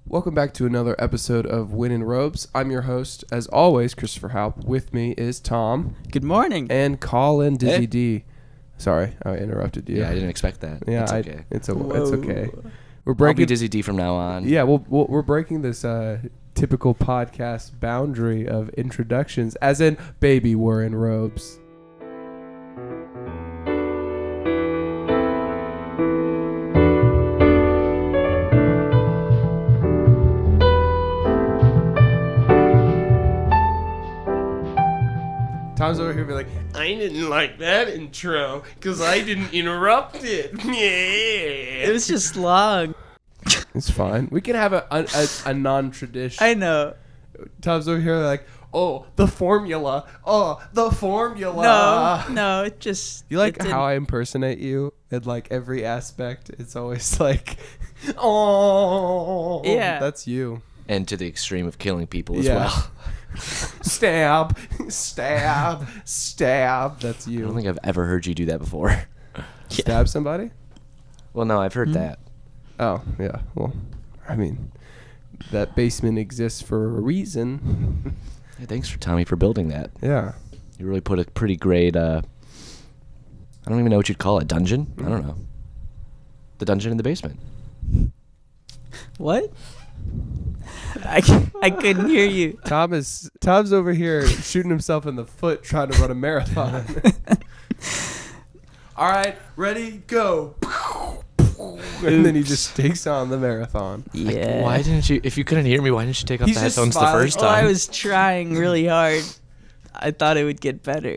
Welcome back to another episode of Win in Robes. I'm your host, as always, Christopher Haupt. With me is Tom. Good morning. And Collin, Dizzy Hey. D. Sorry, I interrupted you. Yeah, I didn't expect that. Yeah, it's okay. It's okay. We're I'll breaking. be Dizzy D from now on. Yeah, we're breaking this typical podcast boundary of introductions, as in, baby, we're in robes. Tom's over here be like, I didn't like that intro because I didn't interrupt it. It was just long. It's fine. We can have a non-tradition. I know. Tom's over here like, oh, the formula. Oh, the formula. No, it just... You like how I impersonate you in like every aspect? It's always like, oh. Yeah. That's you. And to the extreme of killing people as Yeah. well. Stab, stab, stab. That's I you. don't think I've ever heard you do that before. Stab somebody? Well, no, I've heard that. Oh, yeah. Well, I mean, that basement exists for a reason. Hey, thanks for Tommy for building that. Yeah. You really put a pretty great, I don't even know what you'd call it. Dungeon? I don't know. The dungeon in the basement. What? I couldn't hear you. Tom's over here shooting himself in the foot trying to run a marathon. All right, ready, go. And then he just takes on the marathon. Yeah. Why didn't you, if you couldn't hear me, why didn't you take off He's the just headphones the smiling. first Oh, I time? was trying really hard. I thought it would get better.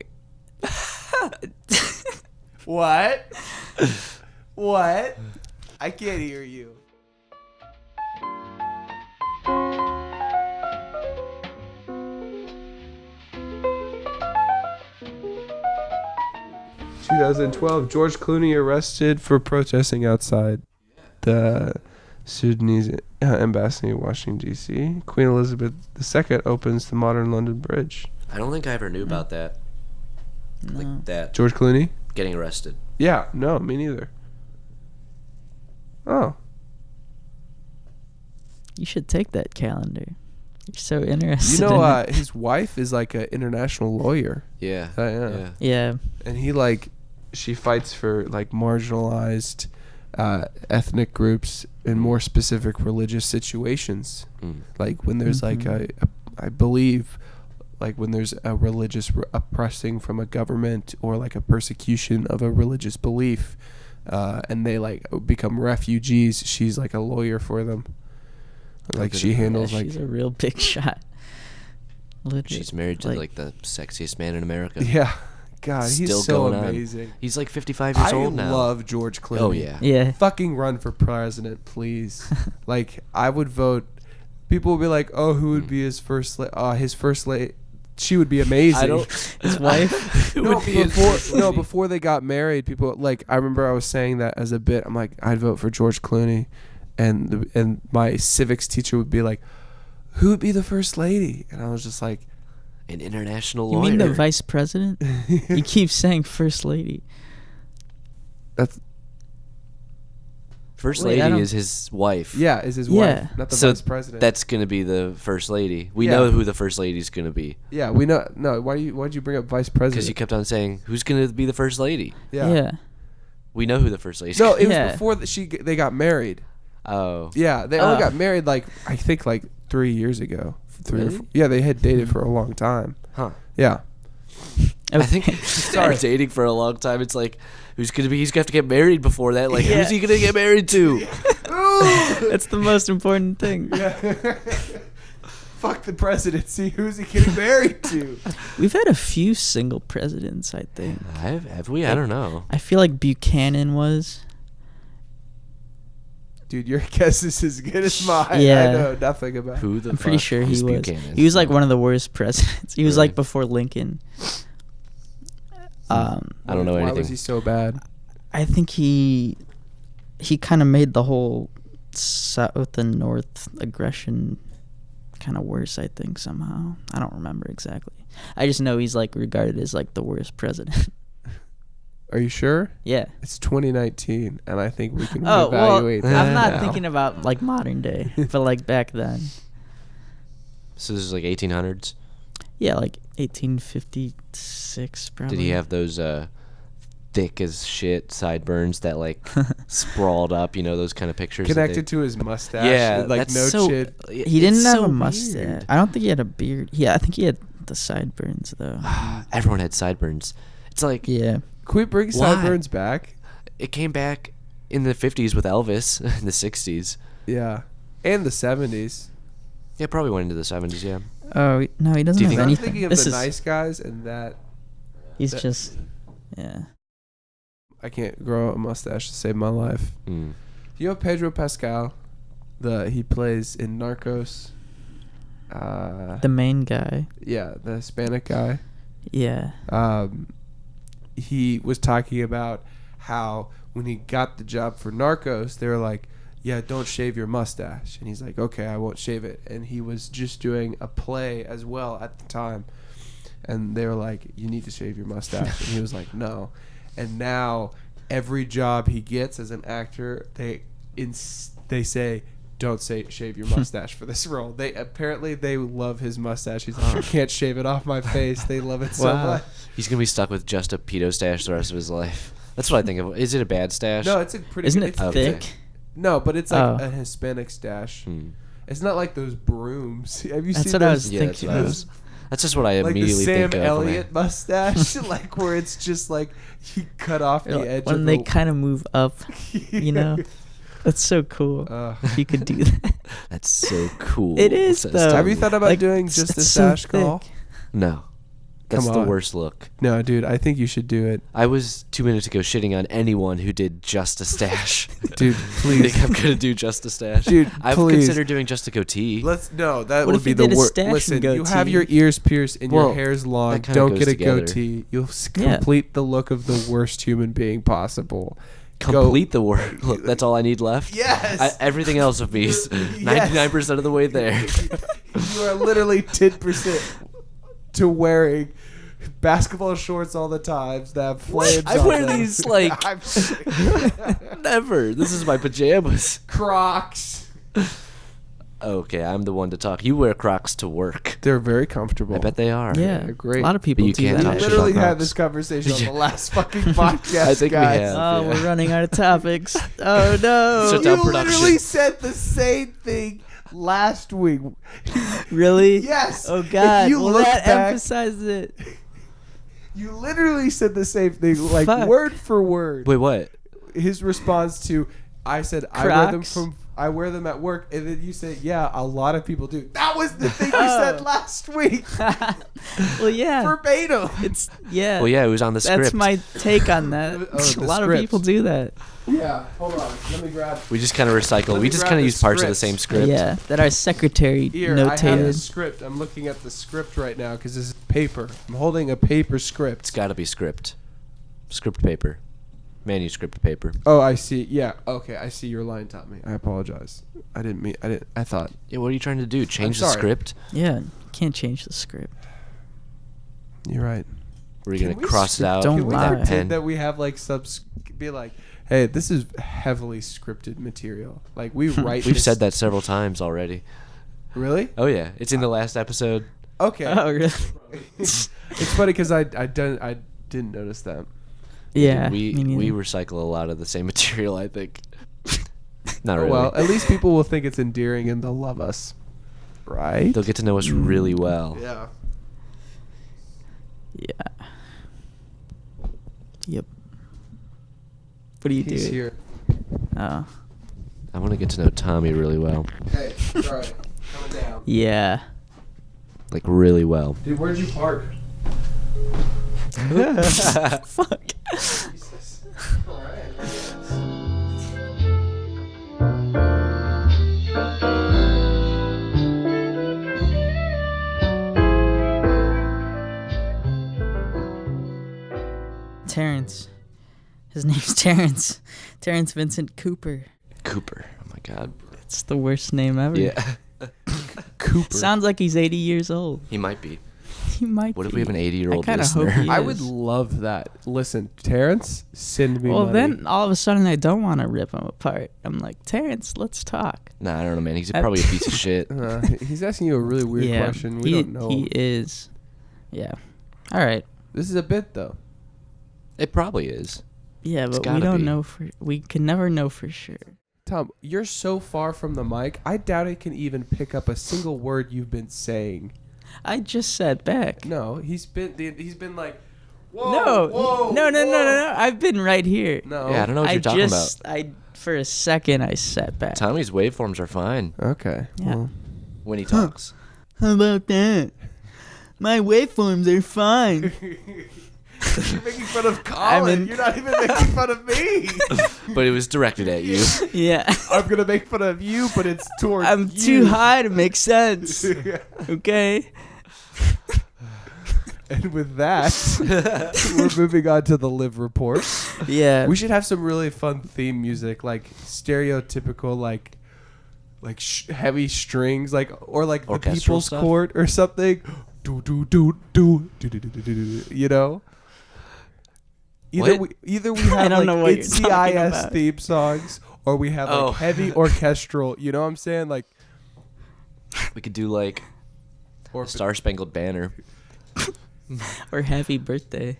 What? What? I can't hear you. ...2012, George Clooney arrested for protesting outside the Sudanese embassy in Washington, D.C. Queen Elizabeth II opens the modern London Bridge. I don't think I ever knew about that. No. Like that. George Clooney? Getting arrested. Yeah, no, me neither. Oh. You should take that calendar. You're so interested You know, in it. his wife is like an international lawyer. Yeah. Yeah. Yeah. And she fights for like marginalized ethnic groups in more specific religious situations. Mm. Like when there's like I believe, like when there's a religious oppressing from a government or like a persecution of a religious belief, and they like become refugees, she's like a lawyer for them. Like she handles She's a real big shot. Legit. She's married to like the sexiest man in America. yeah. God, he's Still so going on. amazing. He's like 55 years old now. I love George Clooney. Oh, yeah. Yeah. Fucking run for president, please. Like, I would vote. People would be like, oh, who would be his first his first lady. She would be amazing. I don't. His wife? Before they got married, people, like, I remember I was saying that as a bit. I'm like, I'd vote for George Clooney. And my civics teacher would be like, who would be the first lady? And I was just like, An international You lawyer. mean the vice president? You keep saying first lady. that's, First Wait, I lady don't- is his wife. yeah, is his Yeah. wife, not the So vice president. That's going to be the first lady. We Yeah. know who the first lady is going to be. yeah, we know. No, why'd you bring up vice president? Because you kept on saying, who's going to be the first lady? Yeah. We know who the first lady is. No, it was Yeah. before they got married. Oh. Yeah, they only Oh. got married like I think like 3 years ago. Really? Yeah, they had dated for a long time. Huh. Yeah. I think sorry, dating for a long time. It's like, he's going to have to get married before that. Like, Yeah. who's he going to get married to? That's the most important thing. Yeah. Fuck the presidency. Who's he getting married to? We've had a few single presidents, I think. Have we? I don't know. I feel like Buchanan was. Dude, your guess is as good as mine. Yeah. I know nothing about. Who the I'm pretty fuck sure he is was. Buchanan? He was like one of the worst presidents. He was Really? like before Lincoln. I don't know Why anything. was he so bad? I think he kind of made the whole South and North aggression kind of worse, I think, somehow. I don't remember exactly. I just know he's like regarded as like the worst president. Are you sure? Yeah. It's 2019, and I think we can Oh, well, evaluate that I'm not now. thinking about like modern day, but like back then. So this is like 1800s. Yeah, like 1856 probably. Did he have those thick as shit sideburns that like sprawled up? You know, those kind of pictures. that Connected to his mustache. Yeah, like that's no so- chin. He didn't it's have so a mustache. weird. I don't think he had a beard. Yeah, I think he had the sideburns though. Everyone had sideburns. It's like Yeah. Can we bring Why? sideburns back? it came back in the 50s with Elvis, in the 60s. Yeah, and the 70s. Yeah, probably went into the 70s. Yeah. Oh no, he doesn't Do you have think- I'm anything. thinking of This the is nice guys, and that he's that- just yeah. I can't grow a mustache to save my life. Mm. You know Pedro Pascal? He plays in Narcos. The main guy. Yeah, the Hispanic guy. Yeah. He was talking about how when he got the job for Narcos, they were like, yeah, don't shave your mustache. And he's like, okay, I won't shave it. And he was just doing a play as well at the time. And they were like, you need to shave your mustache. And he was like, no. And now every job he gets as an actor, they say, don't shave your mustache for this role. They love his mustache. He's like, I can't shave it off my face. They love it so Wow. much. He's gonna be stuck with just a pedo stash the rest of his life. That's what I think of. Is it a bad stash? No, it's a pretty. Isn't it's it Okay. thick? No, but it's like Oh. a Hispanic stash. Hmm. It's not like those brooms. Have you That's seen what I those? was Yeah, that's thinking. what I was. That's just what I Like the immediately Sam think of. when I- Elliott mustache, like where it's just like he cut off the edge When of they the, kind of move up, you know. That's so cool. If you could do that. That's so cool. It is, says though. Tommy. Have you thought about Like, doing it's- just a it's so stash call? thick. No. That's Come the on. worst look. No, dude, I think you should do it, I was 2 minutes ago shitting on anyone who did just a stash. dude. You Please, think I'm gonna do just a stash? Dude, I've please. considered doing just a goatee. let's no. That What would if be you the did a worst. stash and Listen, you have goatee? your ears pierced and Well, your hair's long. that kinda Don't goes get a together. goatee. You'll Yeah. complete the look of the worst human being possible. Complete the work. Look, that's all I need left. Yes. Everything else of me is 99% of the way there. You are literally 10% to wearing basketball shorts all the times that have flames. I on wear them. these, like- I'm- Never. This is my pajamas. Crocs. Okay, I'm the one to talk. You wear Crocs to work. They're very comfortable. I bet they are. Yeah, they're great. A lot of people you do can't We talk that. shit literally about had Crocs. this conversation on Yeah. the last fucking podcast. I think we guys. have. Oh, Yeah. we're running out of topics. Oh no! Shut down You production. literally said the same thing last week. Really? Yes. Oh God! If you Well, look that back- emphasizes it. You literally said the same thing, like Fuck. word for word. Wait, what? His response to, I said Crocs? I wear them at work, and then you said, yeah, a lot of people do. That was the thing you said Oh. last week, Well, yeah. verbatim. It's yeah. Well, yeah, it was on the script. That's my take on that. Oh, a the lot script. of people do that. Yeah, hold on, let me grab. We just kind of recycle. Let We me just grab kind of the use parts of the script. same script. Yeah, that our secretary Here, I have the notated. script. I'm looking at the script right now because this is paper. I'm holding a paper It's script. got to be script. Script paper. Manuscript paper. Oh, I see. Yeah, okay, I see your line, Tommy. I apologize. I didn't mean. I thought. Yeah, what are you trying to do? Change the sorry. script? Yeah, you can't change the script. You're right. Were you Can going we to cross it script- out Don't Can we with lie. a pretend pen? that we have like be like, hey, this is heavily scripted material. Like we write. We've this- said that several times already. Really? Oh, yeah. It's in the last episode. Okay. Oh, really? It's funny because I didn't notice that. Yeah. We me neither. recycle a lot of the same material, I think. Not Oh, really. well, at least people will think it's endearing and they'll love us, right? They'll get to know us really well. Yeah. Yeah. Yep. What do you He's do? here. Oh. I want to get to know Tommy really well. Hey, sorry, coming down. Yeah. Like, really well. Dude, where'd you park? Fuck. Jesus. All right. Terrence. His name's Terrence. Terrence Vincent Cooper. Cooper. Oh, my God. It's the worst name ever. Yeah. Cooper. Sounds like he's 80 years old. He might be. He might. What if be. we have an 80-year-old I kinda listener? hope he I would is. love that. Listen, Terrence, send me Well, money. then all of a sudden I don't want to rip him apart. I'm like, Terrence, let's talk. Nah, I don't know, man. He's probably a piece of shit. He's asking you a really weird question. We don't know. He is. Yeah. All right. This is a bit, though. It probably is. Yeah, It's but we gotta don't be. know we can never know for sure. Tom, you're so far from the mic. I doubt it can even pick up a single word you've been saying. I just sat back. No, he's been like, whoa, No, whoa, no. whoa. I've been right here. No. Yeah, I don't know what you're talking about. For a second, I sat back. Tommy's waveforms are fine Okay. Yeah. Well, when he talks. How about that? My waveforms are fine. you're making fun of Collin. You're not even making fun of me. But it was directed at you. Yeah. I'm gonna make fun of you, but it's towards I'm you. too high to make sense. Okay. And with that, we're moving on to the Liv report. Yeah. We should have some really fun theme music, like stereotypical, like heavy strings, or the Orchestral People's stuff? Court or something. Do do do do do do do do do. You know. Either we have don't know what you're it's talking CIS about. theme songs, or we have Oh. heavy orchestral. You know what I'm saying? Like, We could do like or Star Spangled Banner. Or happy birthday.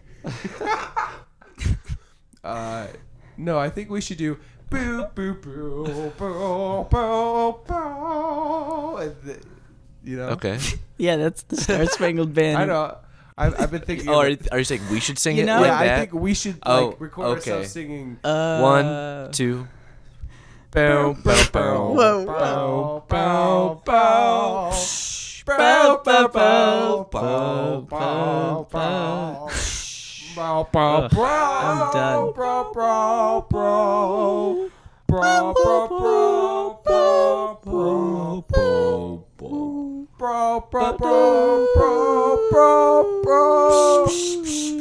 No, I think we should do boo boo boo boo boo boo. You know. Okay. Yeah, that's the Star Spangled Banner. I know. I've been thinking. Oh, of are you saying we should sing You it know- like yeah, that? I think we should Oh, record okay. ourselves singing. 1, 2. Bow, bow, bow. Whoa. Bow, bow, bow. Bow, bow, bow, bow, bow, bow. Bow, bow, Ugh, bow. I'm done. Bow, bow, bow. Bow, bow, bow, bow, bow, bow, bow. Bro, bro, bro, bro, bro, bro.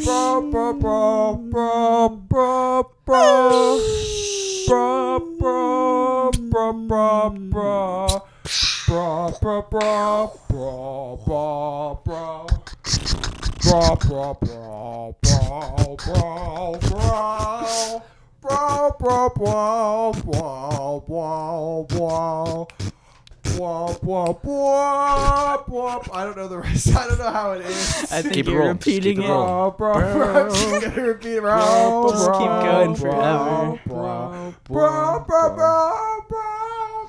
Bro, bro, bro, bro, bro, bro. Bro, bro, bro, bro, bro. Bro, bro, bro, bro, bro, bro. Bro, bro, bro, bro, bro, bro. Bro, bro, bro, bro, bro, bro. Womp, womp, womp, womp. I don't know the rest. I don't know how it is. I think Keep it you're rolling. repeating Keep it it. rolling. Bro, bro, I'm gonna repeat it. Bro, Just keep bro, going bro, forever. Bro, bro, bro, bro, bro,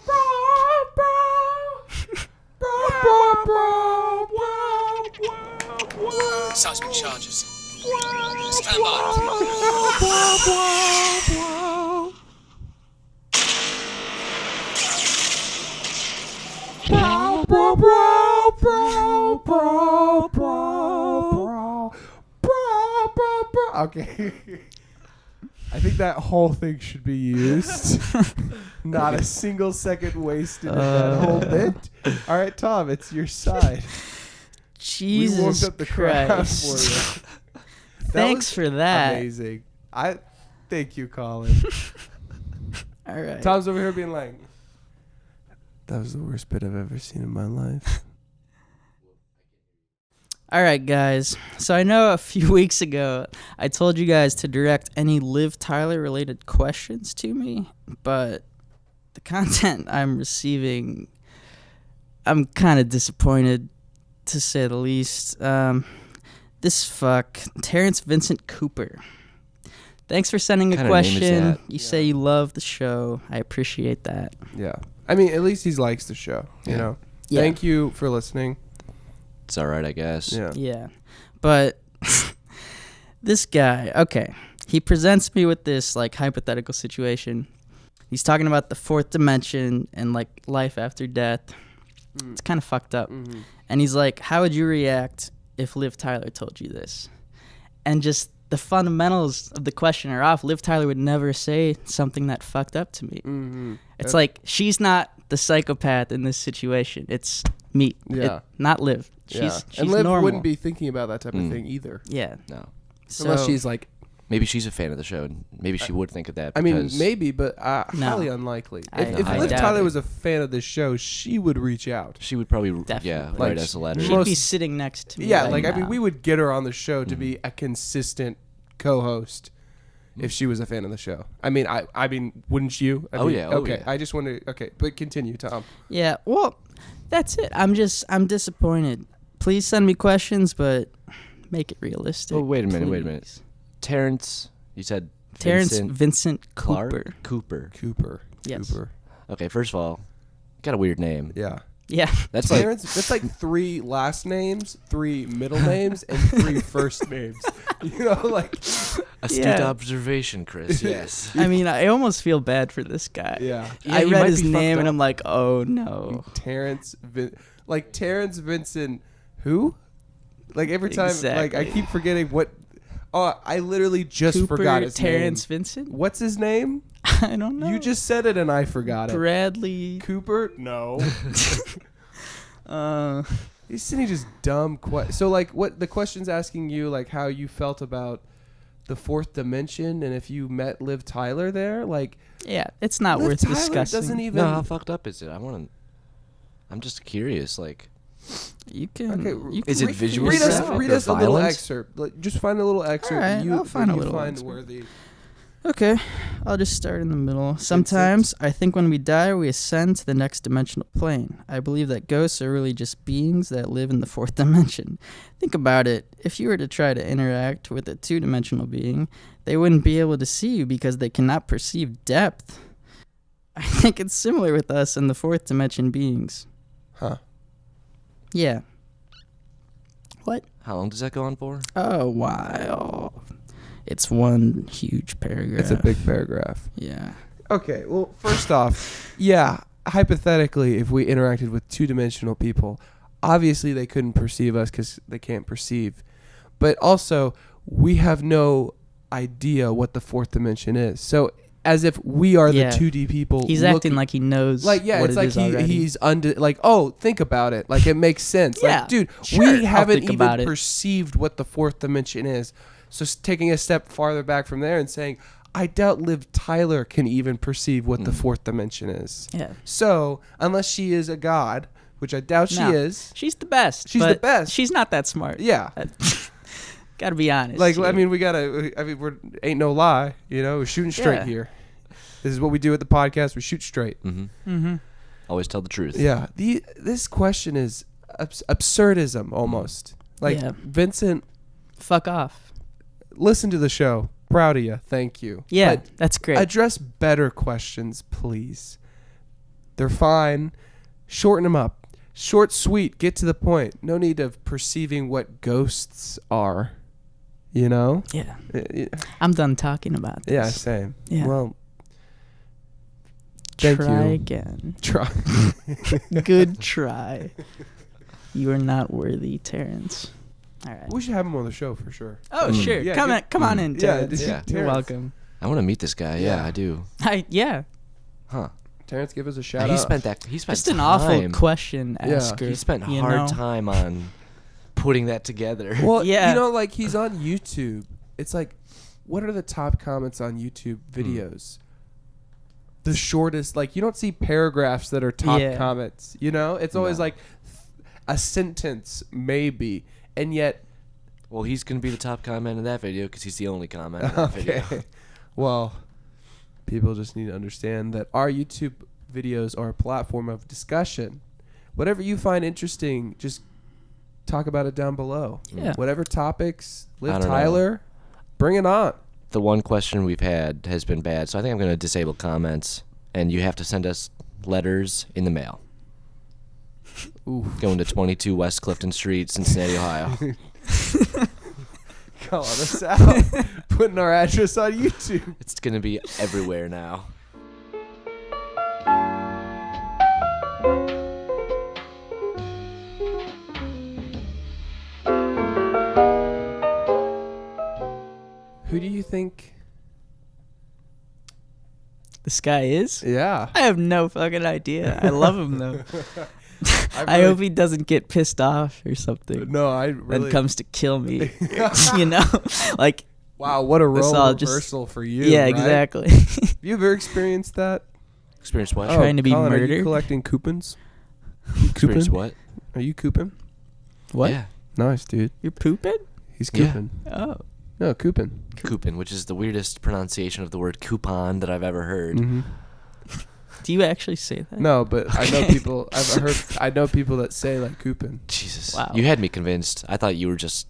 bro, bro, bro, bro, bro. Seismic charges. Stand by. Bro, bro, bro, bro, bro, bro, bro, bro, bro. Okay. I think that whole thing should be used. Not a single second wasted in that whole bit. All right, Tom, it's your side. We warmed Jesus up the crowd Christ. for you. That Thanks was for that. Amazing. Thank you, Collin. All right. Tom's over here being like, that was the worst bit I've ever seen in my life. All right, guys. So I know a few weeks ago I told you guys to direct any Liv Tyler related questions to me, but the content I'm receiving, I'm kind of disappointed, to say the least. This fuck, Terrence Vincent Cooper. Thanks for sending a What kind of name is question. that? You say you love the show. I appreciate that. Yeah. I mean, at least he likes the show, you Yeah. know. Yeah. Thank you for listening. It's all right, I guess. Yeah. Yeah. But this guy, okay, he presents me with this like hypothetical situation. He's talking about the fourth dimension and like life after death. It's kind of fucked up. Mm-hmm. And he's like, how would you react if Liv Tyler told you this? And just the fundamentals of the question are off. Liv Tyler would never say something that fucked up to me. Mm-hmm. It's like she's not the psychopath in this situation. It's me. Yeah. Not Liv. Yeah. She's And Liv normal. wouldn't be thinking about that type of thing either. Yeah. No. So, Unless she's like Maybe she's a fan of the show, and maybe she would think of that. I mean, because- maybe, but No. highly unlikely. I If Liv doubt Tyler it. was a fan of the show, she would reach out. She would probably, Definitely. write Like, us a letter. She'd most- be sitting next to me. Yeah, right like I mean, now. we would get her on the show to be a consistent co-host if she was a fan of the show. I mean, I mean, wouldn't you? I Oh, mean, yeah, oh, okay, yeah. I just wonder. Okay, but continue, Tom. Yeah, well, that's it. I'm disappointed. Please send me questions, but make it realistic. Oh, wait a minute. please. Terrence, you said Terrence Vincent Clark? Cooper. Cooper. Yes. Cooper. Okay, first of all, got a weird name. Yeah. Yeah. That's like Terrence, that's like 3 last names, 3 middle names, and 3 first names. You know, like astute Yeah. observation, Chris. Yes. I mean, I almost feel bad for this guy. yeah, I he read might his be fucked name and up. I'm like, oh no. Terrence Vincent. Who? Like every time, like I Exactly. keep forgetting what. Oh, I literally just Cooper forgot his Terrence name. Vincent? What's his name? I don't know. You just said it and I forgot it. Bradley. Cooper? No. Uh, He's sending just dumb questions. So, like, what the question's asking you, like, how you felt about the 4th dimension, and if you met Liv Tyler there, like, yeah, it's not Liv worth Tyler discussing. doesn't even. No, how fucked up is it? I'm just curious. Like, You can. Okay, you Is can it visual read us, graphic read or us a little violence? excerpt. Like, just find a little excerpt. Alright, that I'll find that a you little find excerpt. worthy. Okay, I'll just start in the middle. Sometimes I think when we die, we ascend to the next dimensional plane. I believe that ghosts are really just beings that live in the 4th dimension. Think about it. If you were to try to interact with a 2-dimensional being, they wouldn't be able to see you because they cannot perceive depth. I think it's similar with us and the 4th dimension beings. Huh. Yeah. What? how long does that go on for? A while. It's one huge paragraph. It's a big paragraph. Yeah. Okay, well, first off, yeah, hypothetically, if we interacted with 2-dimensional people, obviously they couldn't perceive us because they can't perceive. But also, we have no idea what the 4th dimension is. So, as if we are Yeah. the 2D people. He's acting like he knows. Like, yeah, what it's it like is already. he's like, oh, think about it. Like, it makes sense. Yeah, Like, dude, sure, we I'll haven't think about even it. perceived what the 4th dimension is. So, taking a step farther back from there and saying, I doubt Liv Tyler can even perceive what the 4th dimension is. Yeah. So, unless she is a god, which I doubt she No. is. She's the best. She's the but best. She's not that smart. Yeah. Gotta be honest. Like, here. I mean, we're ain't no lie, you know, we're shooting straight Yeah. here. This is what we do at the podcast. We shoot straight. Mm-hmm. Always tell the truth. Yeah. This question is absurdism almost. Like, Yeah. Vincent, fuck off. listen to the show. Proud of you. Thank you. Yeah, But that's great. address better questions, please. They're fine. Shorten them up. Short, sweet. Get to the point. No need of perceiving what ghosts are. You know? yeah. Yeah, I'm done talking about this. yeah, same. Yeah. Well, thank Try you. again. Try. Good try. You are not worthy, Terrence. All right. We should have him on the show for sure. Oh, sure. Yeah, come on in, Yeah, Terrence. yeah. You're Terrence. welcome. I want to meet this guy. Yeah, Yeah. I do. Yeah. Huh. Terrence, give us a shout He out. spent Just time. an awful question Yeah. asker. He spent you hard know? time on putting that together. Well, Yeah. you know, like he's on YouTube. It's like, what are the top comments on YouTube videos? The shortest, like you don't see paragraphs that are top Yeah. comments. You know, it's always No. like a sentence maybe, and yet Well, he's going to be the top comment in that video because he's the only comment in that video. okay. Well, people just need to understand that our YouTube videos are a platform of discussion. Whatever you find interesting, just talk about it down below. Yeah. Whatever topics, I Liv don't know. Tyler, bring it on. The one question we've had has been bad, so I think I'm going to disable comments, and you have to send us letters in the mail. Ooh. Going to 22 West Clifton Street, Cincinnati, Ohio. Calling us out. Putting our address on YouTube. It's going to be everywhere now. Who do you think? This guy is? Yeah. I have no fucking idea. I love him, though. I really- hope he doesn't get pissed off or something. No, I And really. comes to kill me. You know? Like, Wow, what a That's role all just- reversal for you. Yeah, right? exactly. Have you ever experienced that? Experience what? Trying to be Colin, Are you murdered? collecting coupons? Experience Coupon? what? Are you coupon? What? Yeah. Nice, dude. You're pooping? He's Yeah. coupon. Oh. No, coupon. Coupon, which is the weirdest pronunciation of the word coupon that I've ever heard. Mm-hmm. Do you actually say that? No, but I know people. I know people that say like coupon. Jesus. Wow. You had me convinced. I thought you were just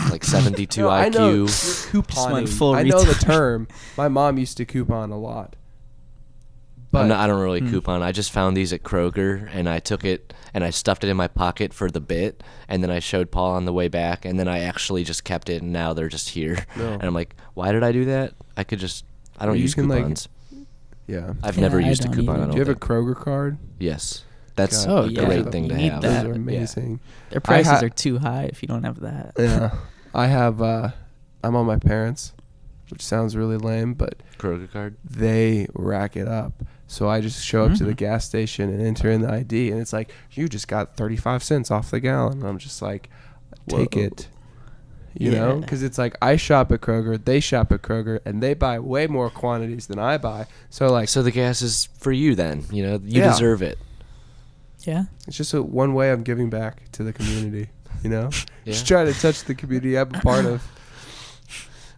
like 72 No, I know you're IQ. couponing. full I know the retard. term. My mom used to coupon a lot. But I don't really coupon. I just found these at Kroger, and I took it and I stuffed it in my pocket for the bit, and then I showed Paul on the way back, and then I actually just kept it, and now they're just here. No. And I'm like, why did I do that? I don't You use can, like, coupons. yeah. I've Yeah, never I used a don't coupon. either. I Do don't you have a think. Kroger card? Yes. That's God, Oh, a yeah. great thing You to need have. that. Those are amazing. Their prices ha- are too high if you don't have that. Yeah. I have. I'm on my parents, which sounds really lame, but Kroger card. they rack it up. So I just show up to the Mhm. gas station and enter in the ID, and it's like, you just got 35 cents off the gallon. And I'm just like, take Whoa. it. You know? Yeah. Because it's like, I shop at Kroger, they shop at Kroger, and they buy way more quantities than I buy. So, like, So the gas is for you then. You know, you Yeah. deserve it. Yeah. it's just one way I'm giving back to the community, you know? Yeah. Just trying to touch the community I'm a part of.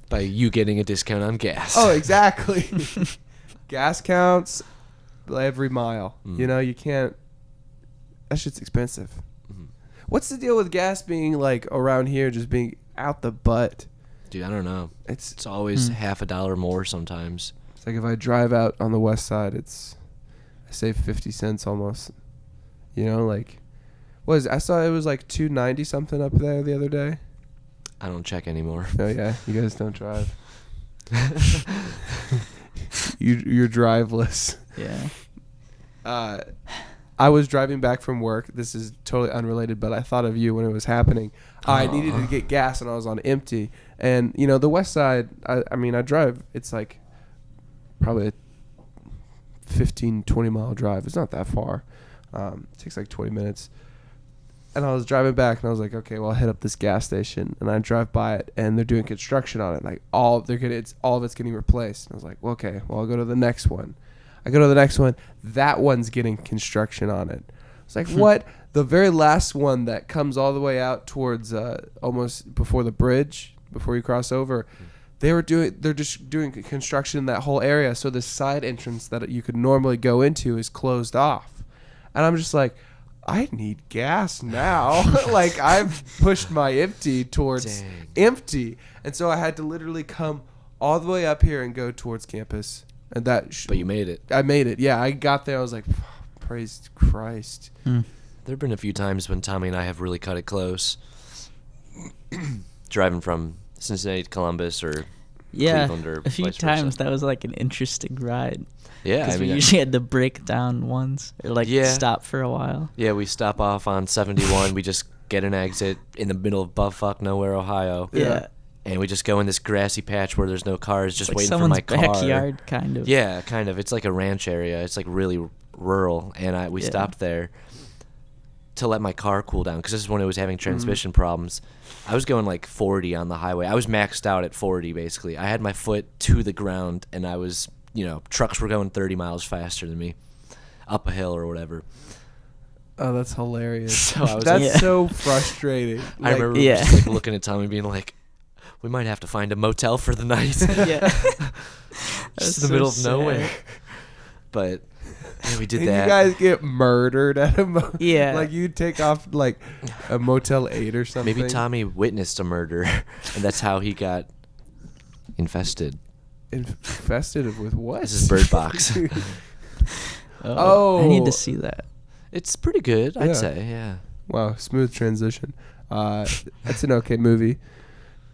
By you getting a discount on gas. Oh, exactly. Gas counts every mile. Mm. You know, you can't. That shit's expensive. Mhm. What's the deal with gas being like around here, just being out the butt? Dude, I don't know. It's It's always Hmm. half $1 more sometimes. like if I drive out on the west side, I save 50 cents almost. You know, like I saw it was like 290 something up there the other day. I don't check anymore. Oh yeah, you guys don't drive. You're driveless. Yeah. I was driving back from work. This is totally unrelated, but I thought of you when it was happening. I needed to get gas, and I was on empty. And, you know, the west side, I mean, I drive. It's like probably a 15, 20-mile drive. It's not that far. It takes like 20 minutes. And I was driving back, and I was like, okay, well, I'll hit up this gas station. And I drive by it, and they're doing construction on it. Like, all of it's getting replaced. And I was like, well, okay, well, I'll go to the next one. I go to the next one. That one's getting construction on it. It's like, what? The very last one that comes all the way out towards almost before the bridge, before you cross over, they're just doing construction in that whole area. So the side entrance that you could normally go into is closed off. And I'm just like, I need gas now. Like, I've pushed my empty towards empty. And so I had to literally come all the way up here and go towards campus. And But you made it. I made it. Yeah, I got there. I was like, praise Christ. Hmm. There have been a few times when Tommy and I have really cut it close. Driving from Cincinnati to Columbus or Yeah. Cleveland or A few vice versa. times that was like an interesting ride. Yeah, Because I we mean, usually had to break down once or like Yeah. stop for a while. yeah, we stop off on 71. We just get an exit in the middle of buttfuck nowhere, Ohio. Yeah. And we just go in this grassy patch where there's no cars, just It's like waiting for someone's my car. backyard, kind of. Yeah, kind of. It's like a ranch area. It's like really rural, and we Yeah. stopped there to let my car cool down because this is when it was having transmission problems. I was going like 40 on the highway. I was maxed out at 40 basically. I had my foot to the ground, and I was, trucks were going 30 miles faster than me up a hill or whatever. Oh, that's hilarious. So I was That's Yeah. so frustrating. I remember Yeah. just like looking at Tommy being like, we might have to find a motel for the night. Yeah. Just in the middle of nowhere. But yeah, we did And that. you guys get murdered at a Yeah. like you take off like a Motel 8 or something. Maybe Tommy witnessed a murder, and that's how he got infested. Infested with what? This is Bird Box. Oh. I need to see that. It's pretty good, Yeah. I'd say. Yeah. Wow, smooth transition. That's an okay movie.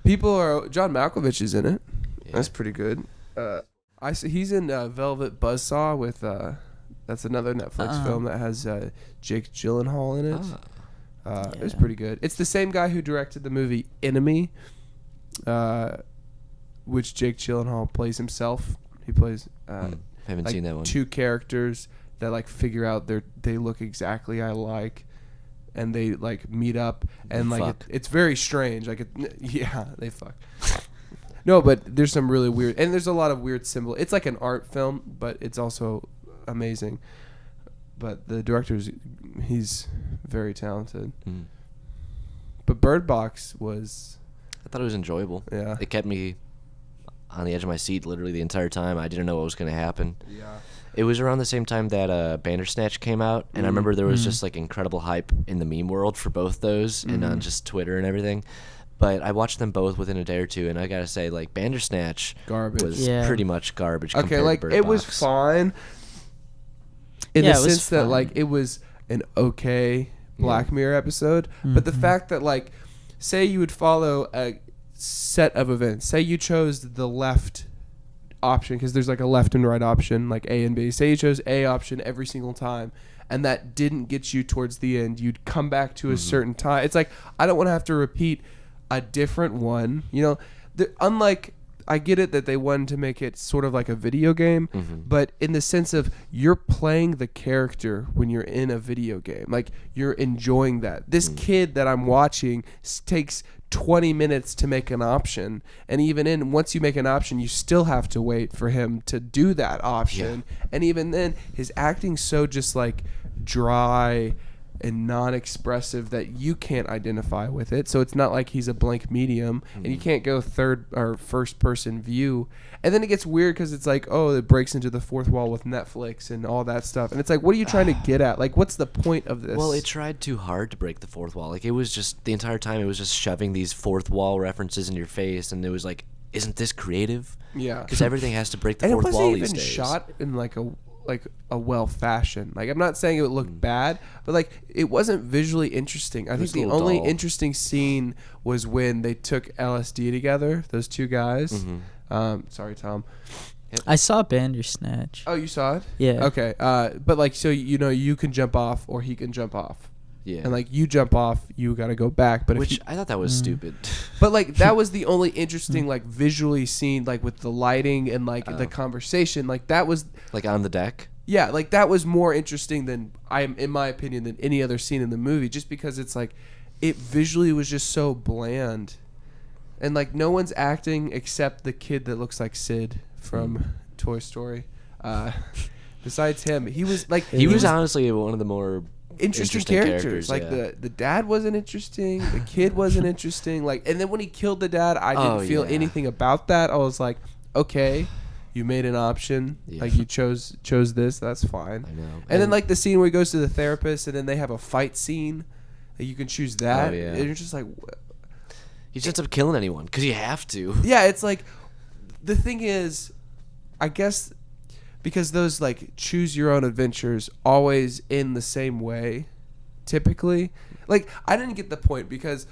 John Malkovich is in it. That's pretty good. I see he's in Velvet Buzzsaw with that's another Netflix film that has Jake Gyllenhaal in it. It was Yeah. pretty good. It's the same guy who directed the movie Enemy, which Jake Gyllenhaal plays himself. He plays Haven't like seen that one. two characters that like figure out they look exactly alike, and they like meet up and like fuck. it's very strange. Like yeah, they fuck. No, but there's some really weird, and there's a lot of weird symbol. It's like an art film, but it's also amazing. But the he's very talented. Mm. But Bird Box was... I thought it was enjoyable. Yeah. It kept me on the edge of my seat literally the entire time. I didn't know what was going to happen. Yeah. It was around the same time that Bandersnatch came out, and I remember there was just like incredible hype in the meme world for both those, and on just Twitter and everything. But I watched them both within a day or two, and I gotta say, like, Bandersnatch was pretty much garbage. Okay, compared like to Bird it was Box. fine in the Yeah, it was sense that fine. like it was an okay Black Mirror episode, but the fact that like, say you would follow a set of events, say you chose the left option because there's like a left and right option, like A and B. Say you chose A option every single time, and that didn't get you towards the end. You'd come back to a certain time. It's like, I don't want to have to repeat a different one. You know, unlike, I get it that they wanted to make it sort of like a video game, but in the sense of you're playing the character when you're in a video game. Like, you're enjoying that. This kid that I'm watching takes 20 minutes to make an option, and even once you make an option, you still have to wait for him to do that option. And even then, his acting's so just like dry and non-expressive that you can't identify with it. So it's not like he's a blank medium, and you can't go third or first person view. And then it gets weird because it's like, oh, it breaks into the fourth wall with Netflix and all that stuff. And it's like, what are you trying to get at? Like, what's the point of this? Well, it tried too hard to break the fourth wall. Like, it was just, the entire time, it was just shoving these fourth wall references in your face, and it was like, isn't this creative? Yeah. Because everything has to break the And it fourth wasn't wall even these days. shot in like a well fashion. Like, I'm not saying it would look bad, but like, it wasn't visually interesting. I think was a the little only dull. interesting scene was when they took LSD together, those two guys. Sorry, Tom. I saw Bandersnatch. Oh, you saw it? Yeah. Okay. But like, so you know, you can jump off or he can jump off. Yeah. And like, you jump off, you got to go back. But Which I thought that was stupid. but like, that was the only interesting like visually seen, like with the lighting and like the conversation. Like, that was Like on the deck. Yeah, like that was more interesting than in my opinion, than any other scene in the movie, just because it's like, it visually was just so bland, and like no one's acting except the kid that looks like Sid from Toy Story. Besides him, he was like He was honestly one of the more interesting characters. Like yeah. the dad wasn't interesting, the kid wasn't interesting. Like, and then when he killed the dad, I didn't feel anything about that. I was like, okay. You made an option, like you chose this. That's fine. I know. And then like the scene where he goes to the therapist, and then they have a fight scene. Like, you can choose that. Oh, yeah. And you're just like, he just ends up killing anyone because you have to. yeah. It's like, the thing is, I guess, because those like choose your own adventures always end the same way, typically. Like, I didn't get the point because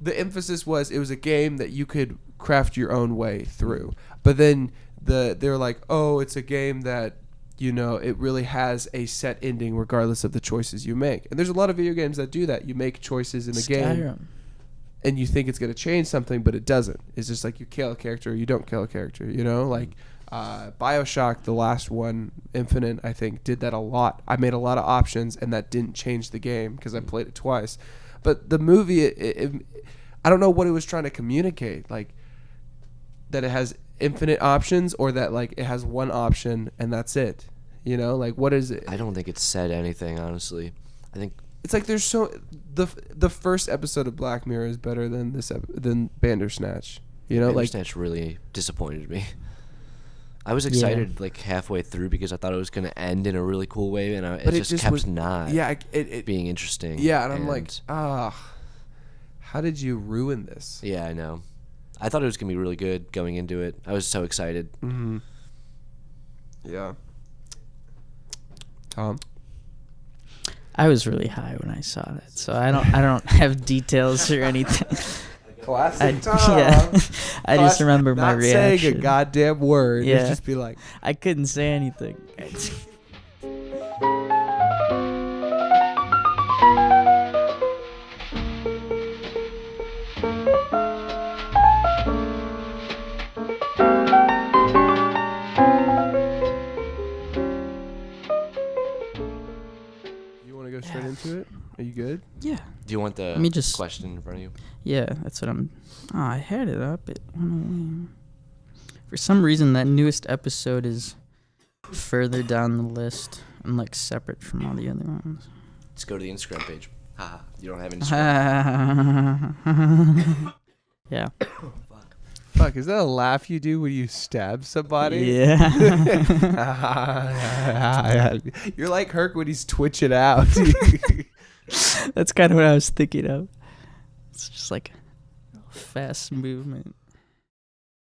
the emphasis was it was a game that you could craft your own way through, but then they're like, oh, it's a game that, you know, it really has a set ending regardless of the choices you make. And there's a lot of video games that do that. You make choices in a game and you think it's going to change something, but it doesn't. It's just like you kill a character or you don't kill a character, you know? Like BioShock, the last one, Infinite, I think, did that a lot. I made a lot of options, and that didn't change the game because I played it twice. But the movie, I don't know what it was trying to communicate. Like, that it has infinite options, or that like it has one option and that's it, you know? Like, what is it? I don't think it said anything, honestly. I think It's like there's the first episode of Black Mirror is better than than Bandersnatch, you know? Bandersnatch really disappointed me. I was excited like halfway through because I thought it was going to end in a really cool way, and it just kept not being interesting. Yeah, and I'm like, how did you ruin this? Yeah, I know. I thought it was going to be really good going into it. I was so excited. Mm-hmm. Yeah. Tom? I was really high when I saw that, so I don't have details or anything. Classic Tom. Yeah, I just remember my not reaction. saying a goddamn word. Yeah. It'd just be like, I couldn't say anything. to want to go straight into it? Are you good? Yeah. Do you want the Let me just- question in front of you? Yeah, that's what I'm. Oh, I had it up. It went away. For some reason, that newest episode is further down the list and like separate from all the other ones. Let's go to the Instagram page. Haha. You don't have Instagram. Yeah. Fuck, is that a laugh you do when you stab somebody? Yeah. You're like Herc when he's twitching out. That's kind of what I was thinking of. It's just like a fast movement.